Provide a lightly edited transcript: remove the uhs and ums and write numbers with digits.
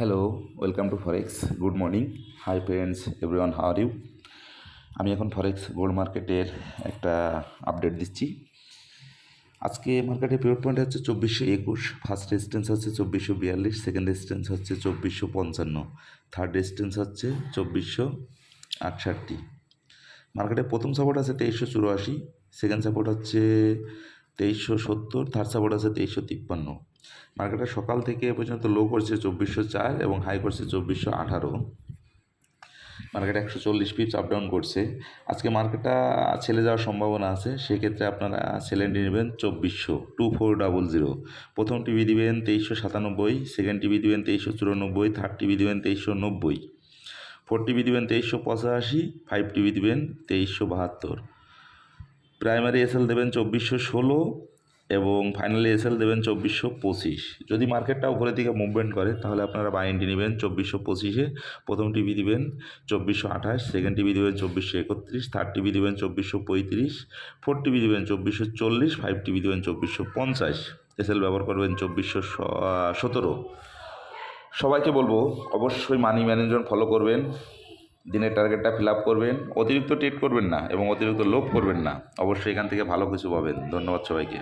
Hello, welcome to forex. Good morning. Hi friends, everyone, how are you? আমি এখন ফরেক্স gold মার্কেটের একটা update দিচ্ছি। আজকে মার্কেটের পিভট পয়েন্ট হচ্ছে 2421, ফার্স্ট রেজিস্ট্যান্স হচ্ছে 2442, সেকেন্ড রেজিস্ট্যান্স হচ্ছে 2455, থার্ড রেজিস্ট্যান্স হচ্ছে 2468। মার্কেটের প্রথম সাপোর্ট আছে 2384, সেকেন্ড সাপোর্ট হচ্ছে 2370, থার্ড সাপোর্ট আছে 2353। মার্কেটে সকাল থেকে এ পর্যন্ত লো করছে 2404 এবং হাই করছে 2418। মার্কেট 140 পিপস আপ ডাউন করছে। আজকে মার্কেটটা ছেড়ে যাওয়ার সম্ভাবনা আছে, সেক্ষেত্রে আপনারা সেলেন্ডি নেবেন 2400, প্রথম টিভি দিবেন 2397, সেকেন্ড টিভি দিবেন 2394, থার্ড টিভি দিবেন 2390, ফোর টিভি দিবেন 2385, ফাইভ টিভি দিবেন 2372, প্রাইমারি এসএল দেবেন 2416 এবং ফাইনালি এসএল দেবেন 2425। যদি মার্কেটটা উপরের দিকে মুভমেন্ট করে তাহলে আপনারা বাই এন্ট্রি নেবেন 2425-এ, প্রথম টিভি দিবেন 2428, সেকেন্ড টিভি দেবেন 2431, থার্ড টিভি দেবেন 2435, ফোর টিভি দেবেন 2440, ফাইভ টিভি দেবেন 2450, এসএল ব্যবহার করবেন 2417। সবাইকে বলবো অবশ্যই মানি ম্যানেজমেন্ট ফলো করবেন, দিনের টার্গেটটা ফিল আপ করবেন, অতিরিক্ত ট্রেড করবেন না এবং অতিরিক্ত লোভ করবেন না। অবশ্যই এখান থেকে ভালো কিছু পাবেন। ধন্যবাদ সবাইকে।